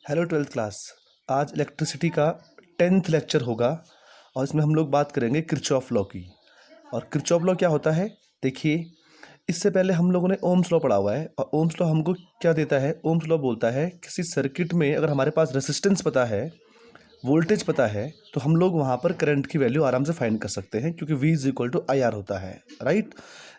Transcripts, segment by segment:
Hello twelfth class. आज electricity का 10th lecture होगा और इसमें हम लोग बात करेंगे किरचॉफ लॉ की। और किरचॉफ लॉ क्या होता है, देखिए, इससे पहले हम लोगों ने ओम्स लॉ पढ़ा हुआ है। और ओम्स लॉ हमको क्या देता है? ओम्स लॉ बोलता है किसी सर्किट में अगर हमारे पास रेसिस्टेंस पता है, वोल्टेज पता है, तो हम लोग वहाँ पर करंट की वैल्यू आराम से फाइंड कर सकते हैं, क्योंकि V is equal to IR होता है, राइट।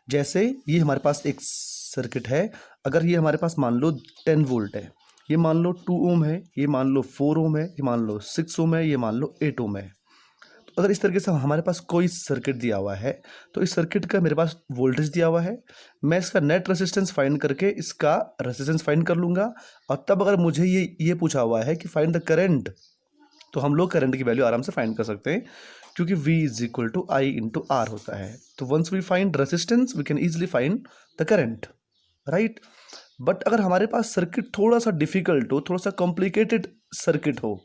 जैसे ये हमारे पास एक सर्किट है, अगर ये हमारे पास मान लो 10 वोल्ट है, ये मान लो 2 ओम है, ये मान लो 4 ओम है, ये मान लो 6 ओम है, ये मान लो 8 ओम है। तो अगर इस तरीके से हमारे पास कोई सर्किट दिया हुआ है, तो इस सर्किट का मेरे पास वोल्टेज दिया हुआ है, मैं इसका नेट रेसिस्टेंस फाइंड करके इसका रेसिस्टेंस फाइंड कर लूंगा। और तब अगर मुझे ये पूछा हुआ है कि फाइंड द करंट, तो हम लोग करंट की वैल्यू आराम से फाइंड कर सकते हैं, क्योंकि V is equal to I into R होता है। तो once we find resistance we can easily find the current, right. But अगर हमारे पास सर्किट थोड़ा सा डिफिकल्ट हो, थोड़ा सा कॉम्प्लिकेटेड सर्किट हो,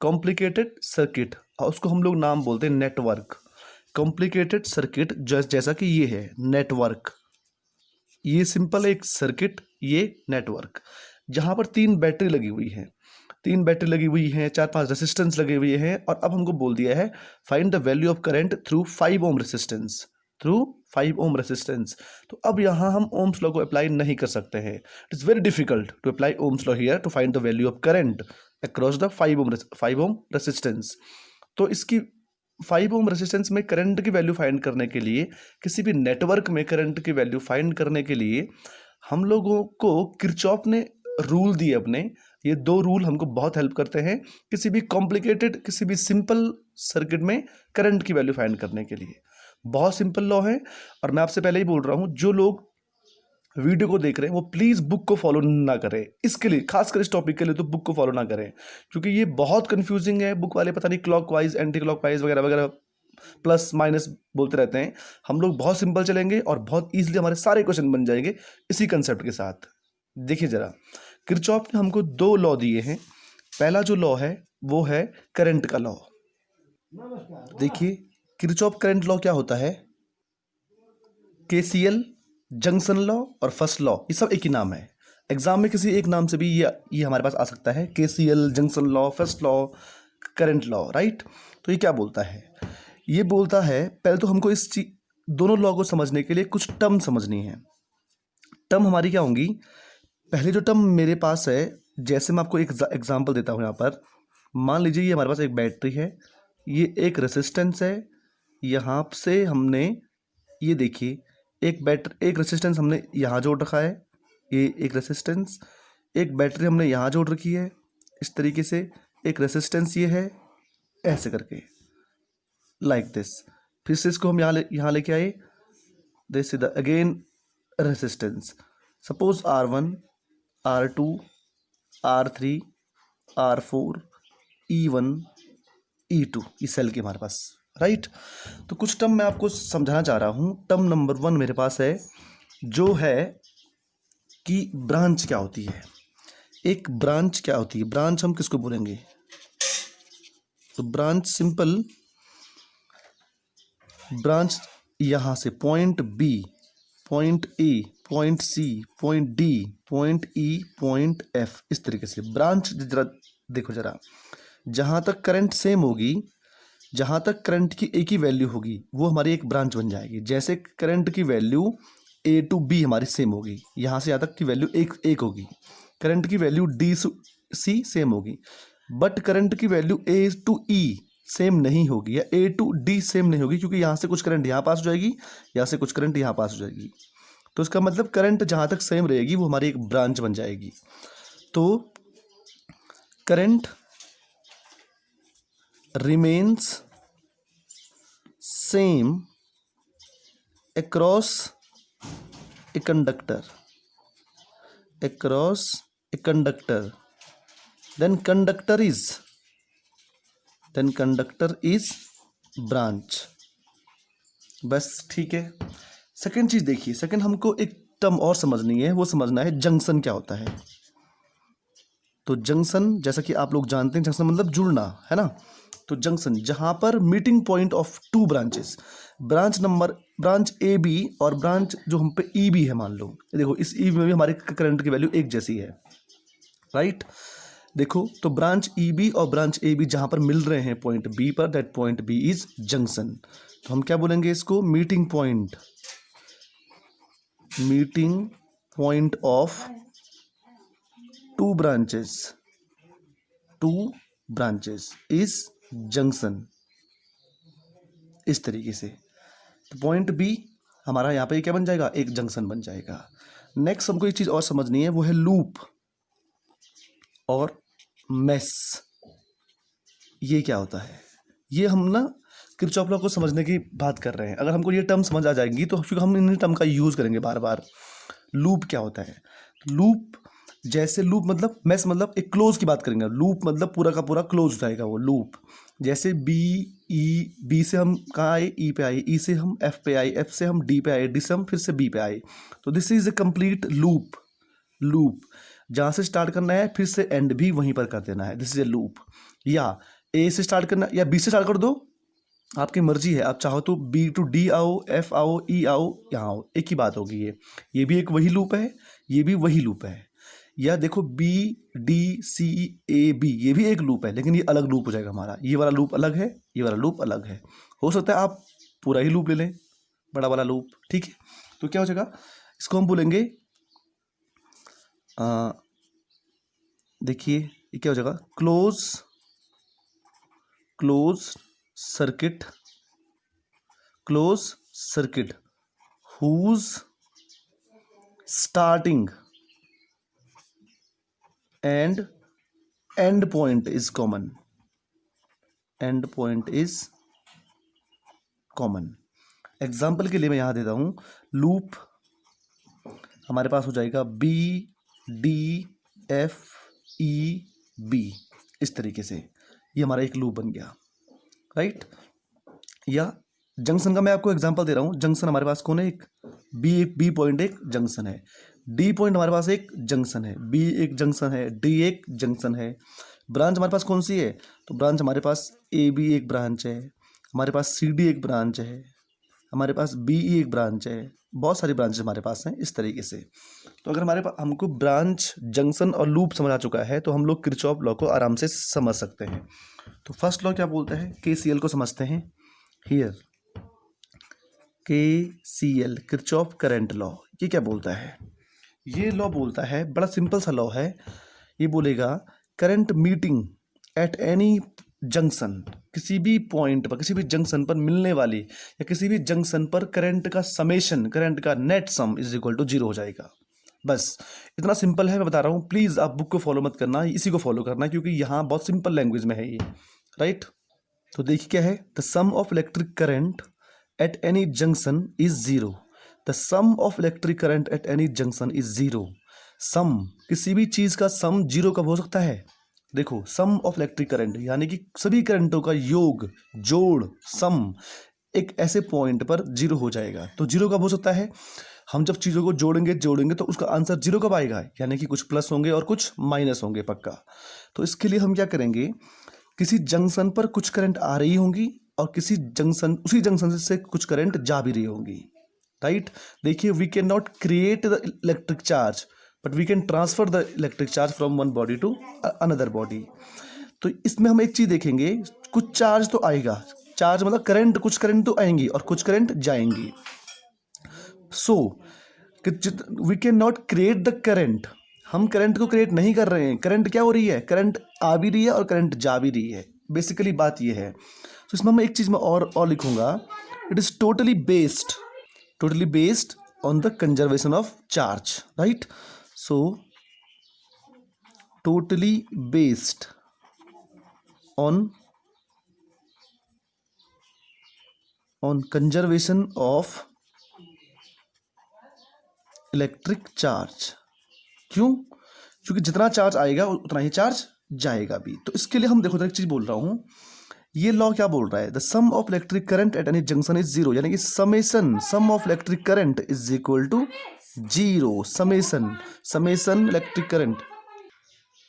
कॉम्प्लिकेटेड सर्किट, और उसको हम लोग नाम बोलते हैं नेटवर्क। कॉम्प्लिकेटेड सर्किट जैसा कि ये है नेटवर्क, ये सिंपल एक सर्किट, ये नेटवर्क, जहां पर 3 बैटरी लगी हुई है, 3 बैटरी लगी हुई हैं, 4-5 रेसिस्टेंस लगे हुए हैं, और अब हमको बोल दिया है find the value of current through 5 ohm resistance, through 5 ohm resistance. तो अब यहाँ हम ओम्स लॉ को अप्लाई नहीं कर सकते हैं। It is very difficult to apply Ohm's law here to find the value of current across the 5 ohm resistance. तो इसकी 5 ओम रेसिस्टेंस में करंट की वैल्यू फाइंड करने के लिए, किसी भी नेटवर्क में करंट की वैल्यू फाइंड करने के लिए, हम लोगों को किरचॉफ ने रूल दिए अपने। ये 2 रूल हमको बहुत हेल्प करते हैं किसी भी कॉम्प्लिकेटेड, किसी भी सिंपल सर्किट में करंट की वैल्यू फाइंड करने के लिए। बहुत सिंपल लॉ है। और मैं आपसे पहले ही बोल रहा हूँ, जो लोग वीडियो को देख रहे हैं वो प्लीज़ बुक को फॉलो ना करें। इसके लिए, खासकर इस टॉपिक के लिए, तो बुक को फॉलो ना करें, क्योंकि ये बहुत कंफ्यूजिंग है। बुक वाले पता नहीं क्लॉकवाइज, एंटी क्लॉकवाइज वगैरह वगैरह, प्लस माइनस बोलते रहते हैं। हम लोग बहुत सिंपल चलेंगे और बहुत ईजिली हमारे सारे क्वेश्चन बन जाएंगे इसी कंसेप्ट के साथ। देखिए जरा, किरचॉफ ने हमको 2 लॉ दिए हैं। पहला जो लॉ है वो है करंट का लॉ। देखिए, किरचॉफ करंट लॉ क्या होता है? KCL, जंक्शन लॉ और फर्स्ट लॉ, ये सब एक ही नाम है। एग्जाम में किसी एक नाम से भी ये हमारे पास आ सकता है, KCL, junction law, first law, current law, right. तो ये क्या बोलता है? ये बोलता है, पहले तो हमको इस दोनों लॉ को समझने के लिए कुछ टर्म समझनी है। टर्म हमारी क्या होंगी? पहले जो टर्म मेरे पास है, जैसे मैं आपको एक एग्जांपल देता हूँ यहाँ पर। मान लीजिए ये हमारे पास एक बैटरी है, ये एक रेसिस्टेंस है, यहाँ से हमने, ये देखिए, एक रेसिस्टेंस हमने यहाँ जोड़ रखा है, ये एक रेसिस्टेंस, एक बैटरी हमने यहाँ जोड़ रखी है इस तरीके से, एक रेसिस्टेंस ये है, ऐसे करके, लाइक दिस। फिर से इसको हम यहाँ लेके आए, this is the again resistance. Suppose R1, R2, R3, R4, E1, E2, ये सेल की हमारे पास, राइट। तो कुछ टर्म मैं आपको समझाना चाह रहा हूँ। टर्म नंबर 1 मेरे पास है, जो है कि ब्रांच क्या होती है। एक ब्रांच क्या होती है? ब्रांच हम किसको बोलेंगे? तो ब्रांच सिंपल, ब्रांच यहाँ से point B, point A, point C, point D, point E, point F, इस तरीके से ब्रांच। जरा देखो जरा, जहाँ तक करंट सेम होगी, जहाँ तक करंट की एक ही वैल्यू होगी, वो हमारी एक ब्रांच बन जाएगी। जैसे करंट की वैल्यू A to B हमारी सेम होगी, यहाँ से यहाँ तक की वैल्यू एक होगी। करंट की value D to C same होगी, बट करंट की value A to E same नहीं होगी, या A to D सेम नहीं होगी, क्योंकि यहाँ से कुछ करंट यहाँ पास हो जाएगी, यहाँ से कुछ करंट यहाँ पास हो जाएगी। तो इसका मतलब करंट जहाँ तक सेम रहेगी वो हमारी एक ब्रांच बन जाएगी। तो current remains same across a conductor, then conductor is branch। बस ठीक है। सेकंड चीज देखिए, सेकंड हमको एक टर्म और समझनी है, वो समझना है जंक्शन क्या होता है। तो जंक्शन, जैसा कि आप लोग जानते हैं, जंक्शन मतलब जुड़ना, है ना। तो जंक्शन, जहां पर meeting point of 2 branches, branch A B और ब्रांच जो हम पे ई बी है, मान लो देखो इस ई में भी हमारे करंट की वैल्यू एक जैसी है, राइट। देखो तो ब्रांच ई बी और ब्रांच ए बी जहाँ पर मिल रहे हैं पॉइंट बी पर, that point B is junction. तो हम क्या बोलेंगे इसको, meeting point, meeting point of two branches is junction, इस तरीके से। तो पॉइंट बी हमारा यहाँ पे क्या बन जाएगा, एक जंक्शन बन जाएगा। नेक्स्ट हमको एक चीज़ और समझनी है, वो है लूप और मेस। ये क्या होता है, ये हम ना किरचॉफ लॉ को समझने की बात कर रहे हैं। अगर हमको ये टर्म समझ आ जाएंगी तो क्योंकि हम इन टर्म का यूज़ करेंगे बार बार। लूप क्या होता है, लूप जैसे लूप मतलब मेस मतलब एक क्लोज की बात करेंगे, लूप मतलब पूरा का पूरा क्लोज हो जाएगा वो लूप। जैसे बी से हम कहाँ आए, ई पे आए, ई से हम एफ पे आए, एफ से हम डी पे आए, डी से हम फिर से बी पे आए। तो this is a complete loop जहाँ से स्टार्ट करना है फिर से एंड भी वहीं पर कर देना है, दिस इज ए लूप। या ए से स्टार्ट करना या बी से स्टार्ट कर दो, आपकी मर्जी है। आप चाहो तो बी टू डी आओ, एफ आओ, ई आओ, यहाँ आओ, एक ही बात होगी। ये भी एक वही लूप है, ये भी वही लूप है। या देखो B D C A B, ये भी एक लूप है, लेकिन ये अलग लूप हो जाएगा हमारा। ये वाला लूप अलग है, ये वाला लूप अलग है। हो सकता है आप पूरा ही लूप ले लें, बड़ा वाला लूप, ठीक है। तो क्या हो जाएगा, इसको हम बोलेंगे, देखिए ये क्या हो जाएगा, close circuit whose starting and end point is common, example के लिए मैं यहां देता हूं, लूप हमारे पास हो जाएगा B D F E B, इस तरीके से ये हमारा एक लूप बन गया, राइट। या जंक्शन का मैं आपको एग्जांपल दे रहा हूँ। जंक्शन हमारे पास कौन है, एक बी पॉइंट एक जंक्शन है, डी पॉइंट हमारे पास एक जंक्शन है, बी एक जंक्शन है, डी एक जंक्शन है। ब्रांच हमारे पास कौन सी है, तो ब्रांच हमारे पास ए बी एक ब्रांच है, हमारे पास सी डी एक ब्रांच है, हमारे पास बी ई एक ब्रांच है, बहुत सारी ब्रांचेस हमारे पास हैं इस तरीके से। तो अगर हमारे पास हमको ब्रांच, जंक्शन और लूप समझ आ चुका है तो हम लोग किरचॉफ लॉ को आराम से समझ सकते हैं। तो फर्स्ट लॉ क्या बोलता है, केसीएल को समझते हैं। Here KCL, Kirchhoff current law, ये क्या बोलता है, ये लॉ बोलता है, बड़ा सिंपल सा लॉ है। ये बोलेगा current meeting at any junction, किसी भी पॉइंट पर, किसी भी जंक्शन पर मिलने वाली या किसी भी जंक्शन पर करंट का समेशन, करंट का net sum is equal to 0 हो जाएगा। बस इतना सिंपल है, मैं बता रहा हूँ। प्लीज़ आप बुक को फॉलो मत करना, इसी को फॉलो करना, क्योंकि यहाँ बहुत सिंपल लैंग्वेज में है ये, राइट। तो देखिए क्या है, the sum of electric current at any junction is 0, the sum of electric current at any junction is 0। सम, किसी भी चीज का सम 0 कब हो सकता है, देखो सम ऑफ इलेक्ट्रिक करंट यानी कि सभी करंटों का योग, जोड़, सम एक ऐसे पॉइंट पर 0 हो जाएगा। तो 0 कब हो सकता है, हम जब चीज़ों को जोड़ेंगे तो उसका आंसर 0 कब आएगा, यानी कि कुछ प्लस होंगे और कुछ माइनस होंगे पक्का। तो इसके लिए हम क्या करेंगे, किसी जंक्शन पर कुछ करंट आ रही होंगी और किसी जंक्शन, उसी जंक्शन से कुछ करंट जा भी रही होंगी, राइट। देखिए we can not create the electric charge but we can transfer the electric charge from one body to another body. तो इसमें हम एक चीज देखेंगे, कुछ चार्ज तो आएगा, चार्ज मतलब करंट, कुछ करंट तो आएंगी और कुछ करंट जाएंगी। So we can not create the current, हम करंट को क्रिएट नहीं कर रहे हैं। करंट क्या हो रही है, करंट आ भी रही है और करंट जा भी रही है, बेसिकली बात ये है। तो इसमें मैं एक चीज में और लिखूंगा, it is totally based on the conservation of charge, right. So totally based on conservation of electric charge. क्यों, क्योंकि जितना चार्ज आएगा उतना ही चार्ज जाएगा भी। तो इसके लिए हम देखो एक चीज बोल रहा हूं, ये लॉ क्या बोल रहा है, the sum of electric current at any junction is 0, यानी कि summation sum of electric current is equal to 0, summation electric current.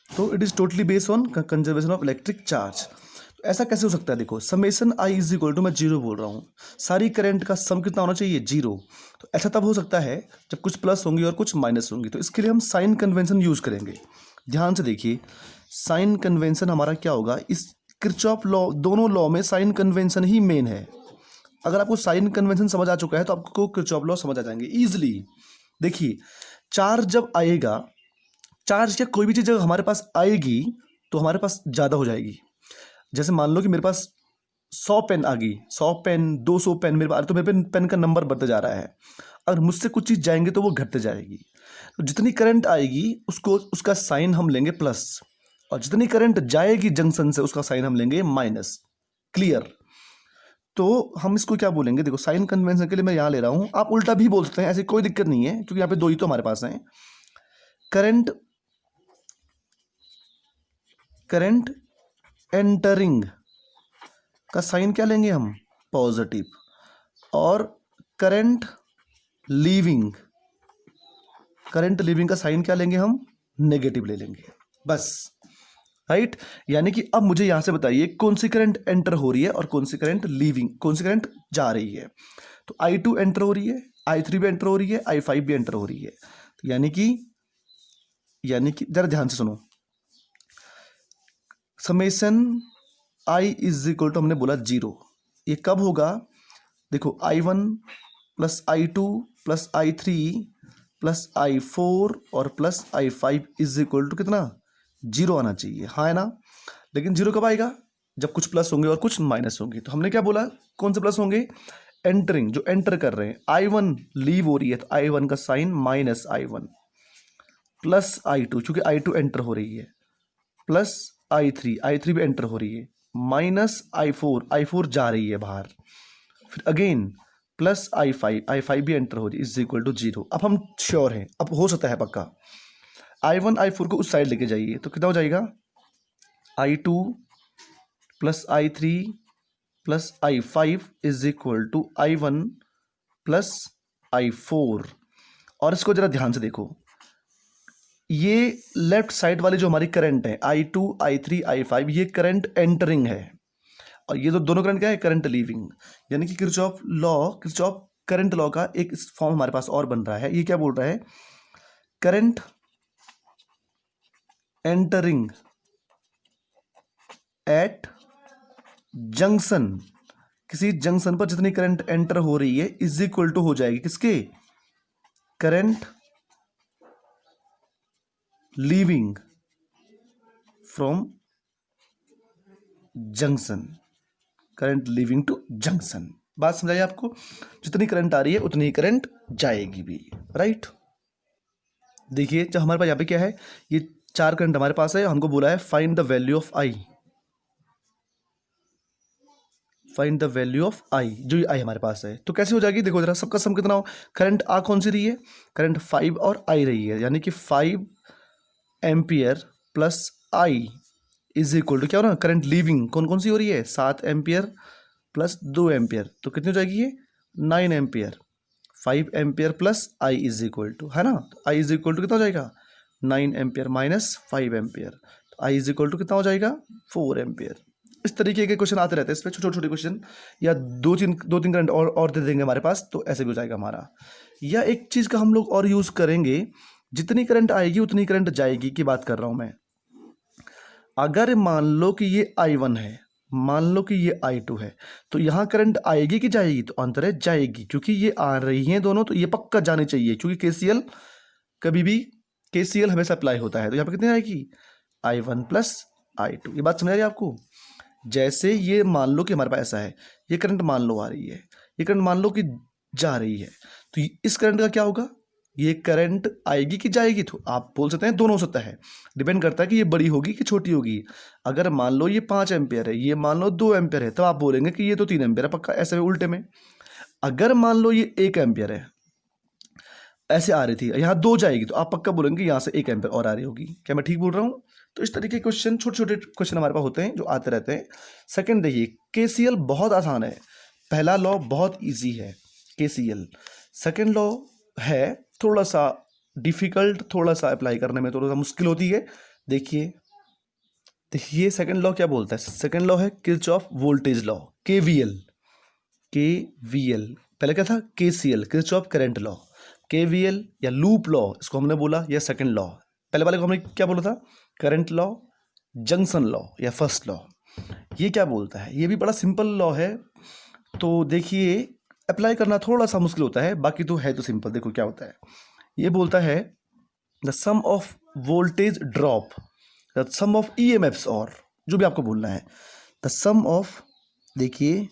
तो it is totally based on conservation of electric charge. ऐसा कैसे हो सकता है, देखो summation I is equal to, मैं 0 बोल रहा हूँ, सारी करंट का सम कितना होना चाहिए, 0। तो ऐसा तब हो सकता है जब कुछ प्लस होंगी और कुछ माइनस होंगी। तो इसके लिए हम साइन कन्वेंशन यूज करेंगे। ध्यान से देखिए, साइन कन्वेंशन हमारा क्या होगा, इस किरचॉफ लॉ, दोनों लॉ में साइन कन्वेंशन ही मेन है। अगर आपको साइन कन्वेंशन समझ आ चुका है तो आपको किरचॉफ लॉ समझ आ जाएंगे ईजिली। देखिए चार्ज जब आएगा, चार्ज या कोई भी चीज़ जब हमारे पास आएगी तो हमारे पास ज़्यादा हो जाएगी। जैसे मान लो कि मेरे पास 100 पेन आ गई, 100 पेन, 200 पेन मेरे पास, तो मेरे पेन का नंबर बढ़ते जा रहा है। अगर मुझसे कुछ चीज़ जाएंगे तो वो घटते जाएगी। तो जितनी करंट आएगी उसको, उसका साइन हम लेंगे प्लस, और जितनी करंट जाएगी जंक्शन से उसका साइन हम लेंगे माइनस। क्लियर? तो हम इसको क्या बोलेंगे, देखो साइन कन्वेंशन के लिए मैं यहाँ ले रहा हूँ, आप उल्टा भी बोल सकते हैं, ऐसी कोई दिक्कत नहीं है क्योंकि यहाँ पे दो ही तो हमारे पास हैं। करंट एंटरिंग का साइन क्या लेंगे हम, पॉजिटिव, और करंट लीविंग का साइन क्या लेंगे हम, नेगेटिव ले लेंगे, बस। राइट? यानी कि अब मुझे यहां से बताइए कौन सी करंट एंटर हो रही है और कौन सी करंट लीविंग, कौन सी करंट जा रही है। तो I2 एंटर हो रही है, I3 भी एंटर हो रही है, I5 भी एंटर हो रही है। तो यानी कि जरा ध्यान से सुनो, summation I is equal to हमने बोला 0। ये कब होगा, देखो I1 plus I2 plus I3 plus I4 और plus I5 is equal to कितना, 0 आना चाहिए, हाँ है ना। लेकिन 0 कब आएगा, जब कुछ प्लस होंगे और कुछ माइनस होंगे। तो हमने क्या बोला, कौन से प्लस होंगे, एंटरिंग, जो एंटर कर रहे हैं। I1 लीव हो रही है तो I1 का sign minus I1, plus I2 क्योंकि I2 एंटर हो रही है, प्लस I3 भी एंटर हो रही है, माइनस I4 जा रही है बाहर, फिर अगेन प्लस I5 भी एंटर हो रही है, इज इक्वल टू 0। अब हम श्योर हैं, अब हो सकता है पक्का, I1 I4 को उस साइड लेके जाइए तो कितना हो जाएगा, I2 plus I3 plus I5 is equal to I1 plus I4। और इसको जरा ध्यान से देखो, ये लेफ्ट साइड वाली जो हमारी करंट है I2 I3 I5, ये करंट एंटरिंग है, और ये तो दोनों करंट क्या है, करंट लीविंग। यानी कि किरचॉफ करंट लॉ का एक फॉर्म हमारे पास और बन रहा है। ये क्या बोल रहा है, करंट एंटरिंग एट जंक्शन, किसी जंक्शन पर जितनी करंट एंटर हो रही है इज इक्वल टू हो जाएगी किसके, current leaving from junction, current leaving to junction. बात समझाइए आपको, जितनी करंट आ रही है उतनी ही करंट जाएगी भी। राइट? देखिए जब हमारे पास यहाँ पे क्या है, ये 4 करंट हमारे पास है, हमको बोला है find the value of I, find the value of I, जो ये I हमारे पास है। तो कैसे हो जाएगी, देखो जरा, सबका सम कितना हो, करंट आ कौन सी रही है, करंट 5 और I रही है, यानी कि 5 ampere plus I is equal to क्या हो रहा है, करंट लीविंग कौन कौन सी हो रही है, 7 एम्पियर प्लस 2 एम्पियर, तो कितनी हो जाएगी ये, 9 ampere. 5 ampere plus I is equal to, है ना, तो I इज इक्वल टू कितना हो जाएगा, 9 एम्पियर माइनस 5 एम्पियर, तो I इज इक्वल टू कितना हो जाएगा, 4 एम्पियर। इस तरीके के क्वेश्चन आते रहते हैं, इसमें छोटे छोटे क्वेश्चन, या दो तीन करंट और दे देंगे हमारे पास, तो ऐसे भी हो जाएगा हमारा। या एक चीज़ का हम लोग और यूज़ करेंगे, जितनी करंट आएगी उतनी करंट जाएगी की बात कर रहा हूँ मैं। अगर मान लो कि ये I1 है, मान लो कि ये I2 है, तो यहाँ करंट आएगी कि जाएगी, तो आंसर है जाएगी, क्योंकि ये आ रही हैं दोनों, तो ये पक्का जानी चाहिए, क्योंकि KCL कभी भी, KCL हमेशा अप्लाई होता है। तो यहाँ पे कितनी आएगी, I1 प्लस I2। ये बात समझ आ रही है आपको। जैसे ये मान लो कि हमारे पास ऐसा है, ये करंट मान लो आ रही है, ये करंट मान लो कि जा रही है, तो इस करंट का क्या होगा, ये करंट आएगी कि जाएगी, तो आप बोल सकते हैं दोनों हो सकता है, डिपेंड करता है कि ये बड़ी होगी कि छोटी होगी। अगर मान लो ये 5 एम्पियर है, ये मान लो 2 एम्पियर है, तो आप बोलेंगे कि ये तो 3 एम्पियर है पक्का, ऐसे उल्टे में। अगर मान लो ये 1 एम्पियर है, ऐसे आ रही थी, यहाँ 2 जाएगी, तो आप पक्का बोलेंगे यहाँ से 1 एम्पियर और आ रही होगी। क्या मैं ठीक बोल रहा हूँ? तो इस तरीके के क्वेश्चन, छोटे छोटे क्वेश्चन हमारे पास होते हैं जो आते रहते हैं। सेकंड देखिए, KCL बहुत आसान है, पहला लॉ बहुत इजी है KCL। सेकंड लॉ है थोड़ा सा डिफिकल्ट, थोड़ा सा अप्लाई करने में थोड़ा सा मुश्किल होती है। देखिए सेकंड लॉ क्या बोलता है, सेकंड लॉ है किरचॉफ वोल्टेज लॉ, KVL। पहले क्या था, KCL, Kirchhoff current law. KVL या लूप लॉ इसको हमने बोला, या सेकंड लॉ। पहले वाले को हमने क्या बोला था, करंट लॉ, जंक्शन लॉ या फर्स्ट लॉ, ये क्या बोलता है? ये भी बड़ा सिंपल लॉ है, तो देखिए अप्लाई करना थोड़ा सा मुश्किल होता है, बाकी तो है तो सिंपल। देखो क्या होता है, ये बोलता है the sum of voltage drop, the sum of EMFs, और जो भी आपको बोलना है, द सम ऑफ, देखिए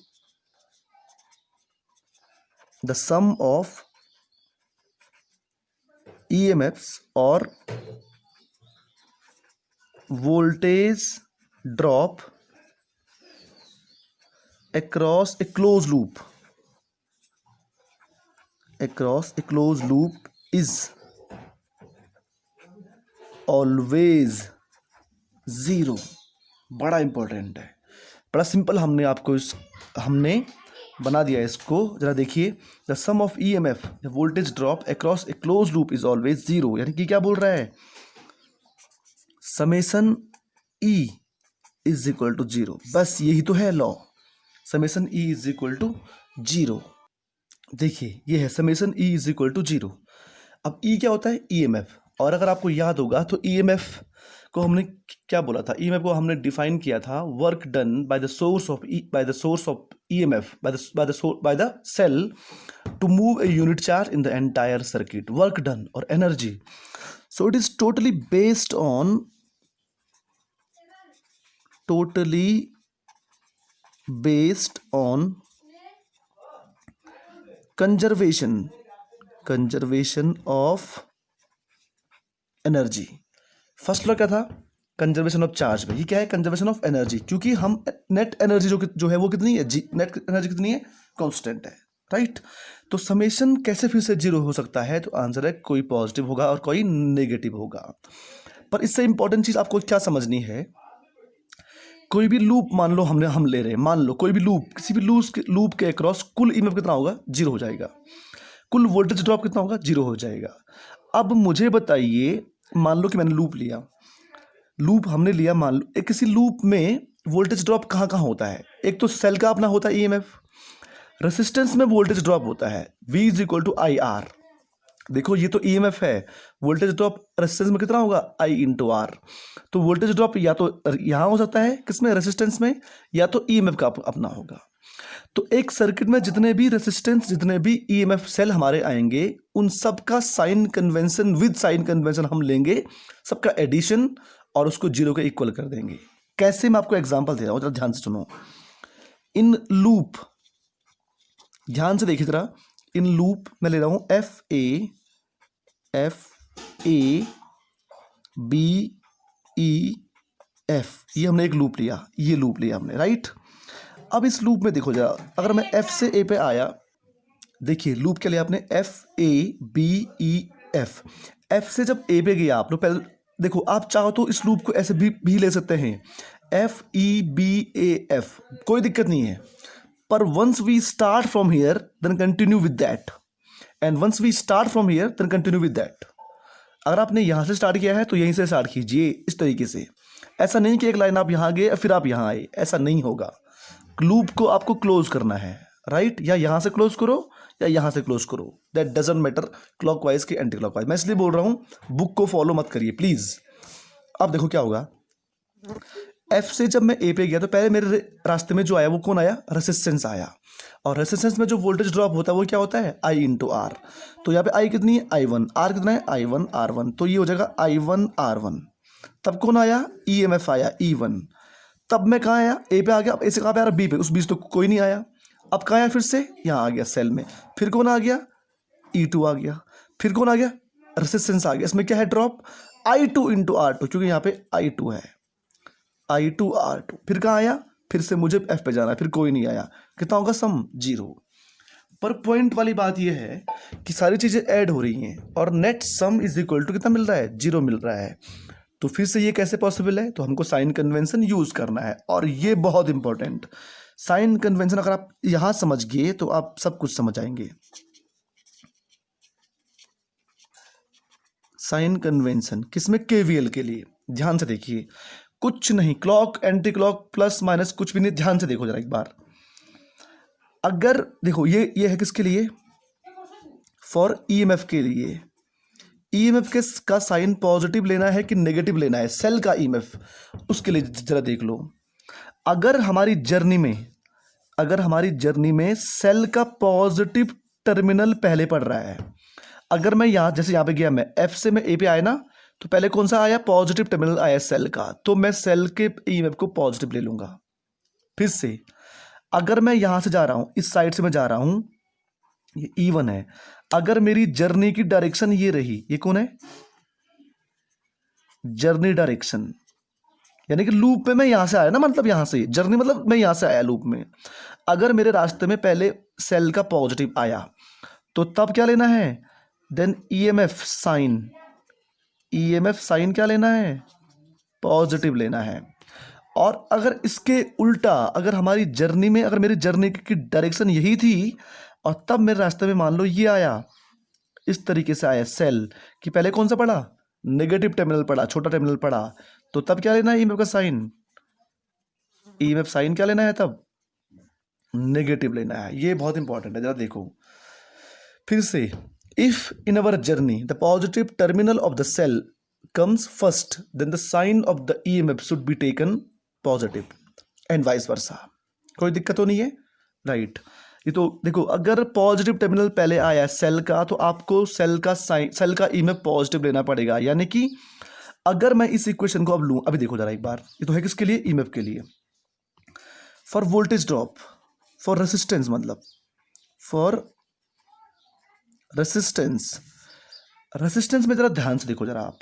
द सम ऑफ ईएमएफ्स और voltage drop across a closed loop is always zero। बड़ा इंपॉर्टेंट है, बड़ा सिंपल। हमने बना दिया इसको, जरा देखिए। The sum of E M F voltage drop across a close loop is always zero, यानी कि क्या बोल रहा है, summation E is equal to zero. बस यही तो है law, summation E is equal to zero. देखिए ये है summation E is equal to zero. अब ई क्या होता है, ईएमएफ। और अगर आपको याद होगा तो ईएमएफ को हमने क्या बोला था, ईएमएफ को हमने डिफाइन किया था, work done by the source of EMF by the cell to move a unit charge in the entire circuit. Work done और energy, so it is totally based on conservation of energy. First law क्या था, conservation of charge में, ये क्या है, conservation of energy, क्योंकि हम net energy जो है वो कितनी है, नेट एनर्जी कितनी है, कांस्टेंट है, राइट। तो समेशन कैसे फिर से जीरो हो सकता है, तो आंसर है कोई पॉजिटिव होगा और कोई नेगेटिव होगा। पर इससे इंपॉर्टेंट चीज आपको क्या समझनी है, कोई भी लूप मान लो हम ले रहे हैं, मान लो कोई भी लूप, किसी भी लूप के अक्रॉस कुल ईएमएफ कितना होगा, जीरो हो जाएगा। कुल वोल्टेज ड्रॉप कितना होगा, जीरो हो जाएगा। अब मुझे बताइए, मान लो कि मैंने लूप हमने लिया, मान लो एक किसी लूप में वोल्टेज ड्रॉप कहाँ कहाँ होता है, एक तो सेल का अपना होता है ईएमएफ, रेसिस्टेंस में वोल्टेज ड्रॉप होता है V is equal to I R. देखो ये तो ईएमएफ है, वोल्टेज ड्रॉप रेसिस्टेंस में कितना होगा, I इंटू आर। तो वोल्टेज ड्रॉप या तो यहाँ हो सकता है, किसमें, रेसिस्टेंस में, या तो ईएमएफ का अपना होगा। तो एक सर्किट में जितने भी रेसिस्टेंस, जितने भी ईएमएफ सेल हमारे आएंगे, उन सब का sign convention, with sign convention हम लेंगे, सबका एडिशन, और उसको जीरो के इक्वल कर देंगे। कैसे, मैं आपको एग्जांपल दे रहा हूं, जरा ध्यान से सुनो। इन लूप, ध्यान से देखिए जरा, इन लूप मैं ले रहा हूं F A B E F, ये हमने एक लूप लिया, ये लूप लिया हमने, राइट। अब इस लूप में देखो जरा, अगर मैं एफ से ए पे आया, देखिए लूप क्या लिया आपने, F A B E F. F से जब ए पे गया आप लोग, पहले देखो, आप चाहो तो इस लूप को ऐसे भी ले सकते हैं, F E B A F, कोई दिक्कत नहीं है। पर once we start from here then continue with that, and once we start from here then continue with that. अगर आपने यहां से स्टार्ट किया है तो यहीं से स्टार्ट कीजिए, इस तरीके से। ऐसा नहीं कि एक लाइन आप यहां गए फिर आप यहां आए, ऐसा नहीं होगा। लूप को आपको क्लोज करना है, राइट, या यहां से क्लोज करो या यहां से क्लोज करो, दैट डजंट मैटर, क्लॉकवाइज के एंटी क्लॉकवाइज। मैं इसलिए बोल रहा हूं बुक को फॉलो मत करिए प्लीज। अब देखो क्या होगा, एफ से जब मैं ए पे गया तो पहले मेरे रास्ते में जो आया वो कौन आया, रेसिस्टेंस आया। और रेसिस्टेंस में जो वोल्टेज ड्रॉप होता है वो क्या होता है, I इंटू आर। तो यहाँ पे I कितनी है, I1, R कितना है, I1 R1, तो ये हो जाएगा I1 R1। तब कौन आया, EMF आया E1। तब मैं कहाँ आया, ए पे आ गया, अब ऐसे कहाँ पे आ रहा, बी पे, उस बीच तो कोई नहीं आया। अब कहाँ आया, फिर से यहाँ आ गया सेल में, फिर कौन आ गया, E2 आ गया, फिर कौन आ गया, रेसिस्टेंस आ गया। इसमें क्या है, ड्रॉप I2 इंटू R2, क्योंकि यहाँ पे I2 है, I2 R2। फिर कहाँ आया, फिर से मुझे F पे जाना है, फिर कोई नहीं आया, कितना होगा, सम जीरो। पर पॉइंट वाली बात यह है कि सारी चीजें ऐड हो रही हैं और net sum is equal to कितना मिल रहा है, जीरो मिल रहा है। तो फिर से ये कैसे पॉसिबल है, तो हमको साइन कन्वेंशन यूज करना है, और ये बहुत इंपॉर्टेंट साइन कन्वेंशन। अगर आप यहां समझ गए तो आप सब कुछ समझ आएंगे। साइन कन्वेंशन किसमें, केवीएल के लिए। ध्यान से देखिए, कुछ नहीं, clock anti clock plus minus कुछ भी नहीं, ध्यान से देखो जरा एक बार। अगर देखो ये है किसके लिए, फॉर ईएमएफ के लिए। ईएमएफ के का साइन पॉजिटिव लेना है कि नेगेटिव लेना है, सेल का ईएमएफ, उसके लिए जरा देख लो। अगर हमारी जर्नी में सेल का पॉजिटिव टर्मिनल पहले पड़ रहा है, अगर मैं यहाँ जैसे यहाँ पे गया, मैं एफ से मैं ए पे आया ना, तो पहले कौन सा आया, पॉजिटिव टर्मिनल आया सेल का, तो मैं सेल के ईएमएफ को पॉजिटिव ले लूंगा। फिर से अगर मैं यहां से जा रहा हूं, इस साइड से मैं जा रहा हूं, ये E1 है, अगर मेरी जर्नी की डायरेक्शन ये रही, ये कौन है, जर्नी डायरेक्शन, यानी कि लूप में मैं यहां से आया ना, मतलब यहां से जर्नी मतलब मैं यहां से आया लूप में, अगर मेरे रास्ते में पहले सेल का पॉजिटिव आया तो तब क्या लेना है, देन ईएमएफ साइन क्या लेना है, पॉजिटिव लेना है। और अगर इसके उल्टा, अगर हमारी जर्नी में, अगर मेरी जर्नी की डायरेक्शन यही थी और तब मेरे रास्ते में मान लो ये आया, इस तरीके से आया सेल कि पहले कौन सा पड़ा, नेगेटिव टर्मिनल पड़ा, छोटा टर्मिनल पड़ा, तो तब क्या लेना है, ईएमएफ का साइन, ईएमएफ साइन क्या लेना है, तब नेगेटिव लेना है। ये बहुत इंपॉर्टेंट है, जरा देखो फिर से। If in our journey the positive terminal of the cell comes first, then the sign of the EMF should be taken positive and vice versa। कोई दिक्कत तो नहीं है, राइट। ये तो देखो, अगर पॉजिटिव टर्मिनल पहले आया सेल का, तो आपको सेल का EMF पॉजिटिव लेना पड़ेगा। यानी कि अगर मैं इस इक्वेशन को अब लूँ, अभी देखो जरा एक बार, ये तो है किसके लिए, EMF के लिए, for voltage drop, for resistance, मतलब फॉर रेसिस्टेंस में जरा ध्यान से देखो जरा आप,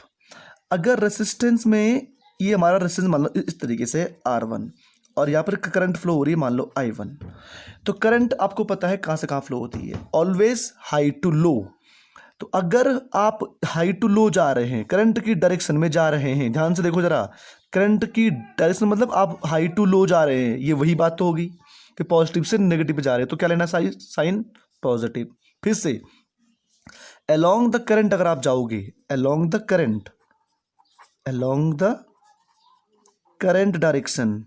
अगर रेसिस्टेंस में ये हमारा रेसिस्टेंस मान लो इस तरीके से R1 और यहाँ पर करंट फ्लो हो रही है मान लो I1, तो करंट आपको पता है कहाँ से कहाँ फ्लो होती है, ऑलवेज हाई टू लो। तो अगर आप हाई टू लो जा रहे हैं, करंट की डायरेक्शन में जा रहे हैं, ध्यान से देखो जरा, करंट की डायरेक्शन मतलब आप हाई टू लो जा रहे हैं, ये वही बात तो होगी कि पॉजिटिव से नेगेटिव पे जा रहे हैं, तो क्या लेना, साइन पॉजिटिव। फिर से अलोंग द करंट अगर आप जाओगे, अलोंग द करंट डायरेक्शन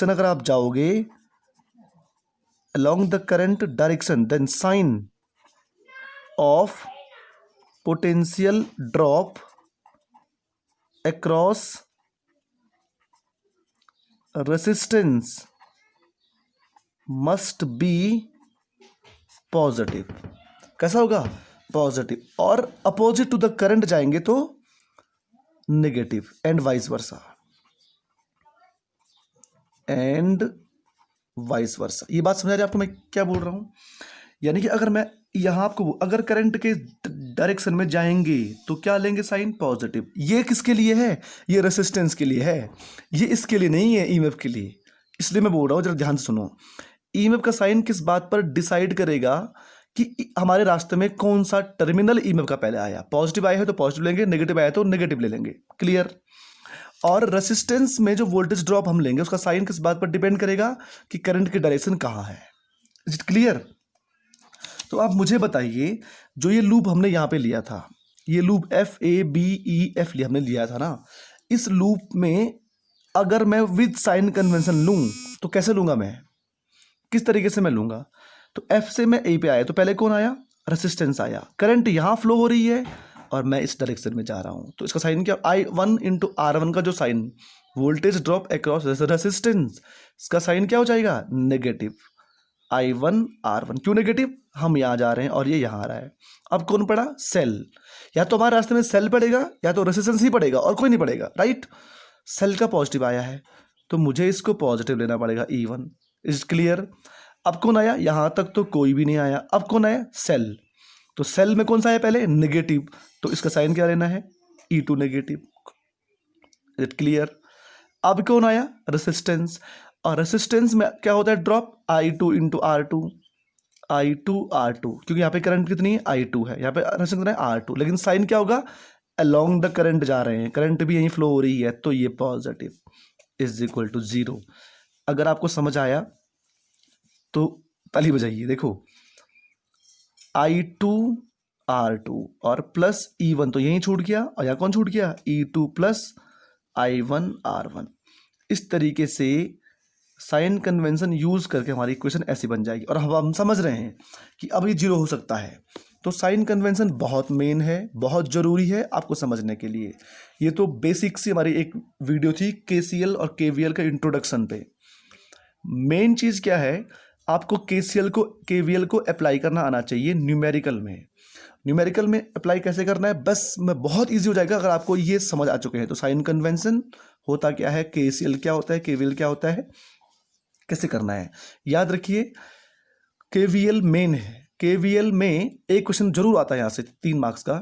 अगर आप जाओगे, along the current direction, then sign of potential drop across resistance must be positive। कैसा होगा, पॉजिटिव, और अपोजिट टू द करंट जाएंगे तो नेगेटिव, एंड वाइस वर्सा। ये बात समझ आ रही है आपको मैं क्या बोल रहा हूं, यानी कि अगर मैं यहां आपको, अगर करंट के डायरेक्शन में जाएंगे तो क्या लेंगे, साइन पॉजिटिव। ये किसके लिए है, ये रेसिस्टेंस के लिए है, ये इसके लिए नहीं है, ईएमएफ के लिए। इसलिए मैं बोल रहा हूं, जरा ध्यान से सुनो, ईएमएफ का साइन किस बात पर डिसाइड करेगा कि हमारे रास्ते में कौन सा टर्मिनल ईएमएफ का पहले आया, पॉजिटिव आया है तो पॉजिटिव लेंगे, नेगेटिव आया तो नेगेटिव ले लेंगे, क्लियर। और रेसिस्टेंस में जो वोल्टेज ड्रॉप हम लेंगे उसका साइन किस बात पर डिपेंड करेगा कि करंट की डायरेक्शन कहाँ है। Is it clear. तो आप मुझे बताइए, जो ये लूप हमने यहाँ पे लिया था, ये लूप FABEF हमने लिया था ना, इस लूप में अगर मैं विद साइन कन्वेंशन लूँ तो कैसे लूँगा, मैं किस तरीके से मैं लूँगा, तो F से मैं A पे आया तो पहले कौन आया, रेसिस्टेंस आया, करंट यहाँ फ्लो हो रही है और मैं इस डायरेक्शन में जा रहा हूँ, तो इसका साइन क्या, I1 × R1 का जो sign, voltage drop across resistance, इसका साइन क्या हो जाएगा, नेगेटिव, I1 R1। क्यों नेगेटिव, हम यहाँ जा रहे हैं और ये यहाँ आ रहा है। अब कौन पड़ा, सेल, या तो हमारे रास्ते में सेल पड़ेगा या तो रेसिस्टेंस ही पड़ेगा और कोई नहीं पड़ेगा, राइट। सेल का पॉजिटिव आया है तो मुझे इसको पॉजिटिव लेना पड़ेगा, E1। Is clear. अब कौन आया, यहाँ तक तो कोई भी नहीं आया, अब कौन आया, सेल, तो सेल में कौन सा आया पहले, नेगेटिव, तो इसका साइन क्या लेना है, E2 negative. Is it clear. अब कौन आया, रेसिस्टेंस, और रेसिस्टेंस में क्या होता है, ड्रॉप, I2 × R2, क्योंकि यहाँ पे करंट कितनी है, I2 है, यहाँ पे रेसिस्टेंस कितना है, R2, लेकिन साइन क्या होगा, अलोंग द करंट जा रहे हैं, करंट भी यहीं फ्लो हो रही है, तो ये पॉजिटिव, इज इक्वल टू 0। अगर आपको समझ आया तो ताली बजाइए। देखो I2 R2 और प्लस E1 तो यहीं छूट गया, और यहाँ कौन छूट गया, E2 + I1 R1। इस तरीके से साइन कन्वेंशन यूज करके हमारी इक्वेशन ऐसी बन जाएगी। और हम समझ रहे हैं कि अब ये 0 हो सकता है, तो साइन कन्वेंशन बहुत मेन है, बहुत ज़रूरी है आपको समझने के लिए। ये तो बेसिक सी हमारी एक वीडियो थी केसीएल और केवीएल का इंट्रोडक्शन पे। मेन चीज़ क्या है, आपको केसीएल को केवीएल को अप्लाई करना आना चाहिए न्यूमेरिकल में। न्यूमेरिकल में अप्लाई कैसे करना है, बस में बहुत इजी हो जाएगा अगर आपको ये समझ आ चुके हैं। तो साइन कन्वेंशन होता क्या है, केसीएल क्या होता है, केवीएल क्या होता है, कैसे करना है, याद रखिए। केवीएल मेन है, केवीएल में एक क्वेश्चन जरूर आता है यहाँ से 3 मार्क्स का।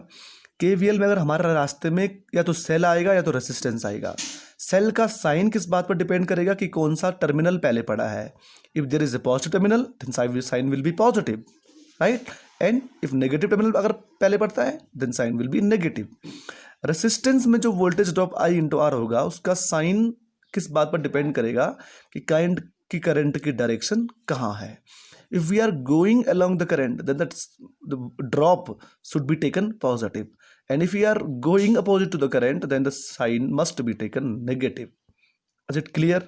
केवीएल में अगर हमारे रास्ते में या तो सेल आएगा या तो रेसिस्टेंस आएगा। सेल का साइन किस बात पर डिपेंड करेगा कि कौन सा टर्मिनल पहले पड़ा है। If there is a positive terminal then sign will be positive, right, and if negative terminal अगर पहले पड़ता है then sign will be negative. Resistance में जो voltage drop I into R होगा उसका साइन किस बात पर डिपेंड करेगा कि करंट की डायरेक्शन कहाँ है। If we are going along the current, then the drop should be taken positive, and if we are going opposite to the current, then the sign must be taken negative. Is it clear?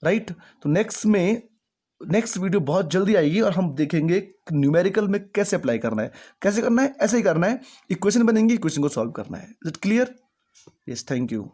Right? तो next video बहुत जल्दी आएगी और हम देखेंगे numerical में कैसे apply करना है। कैसे करना है, ऐसे ही करना है, इक्वेशन बनेंगी, इक्वेशन को सॉल्व करना है। Is it clear? Yes, thank you.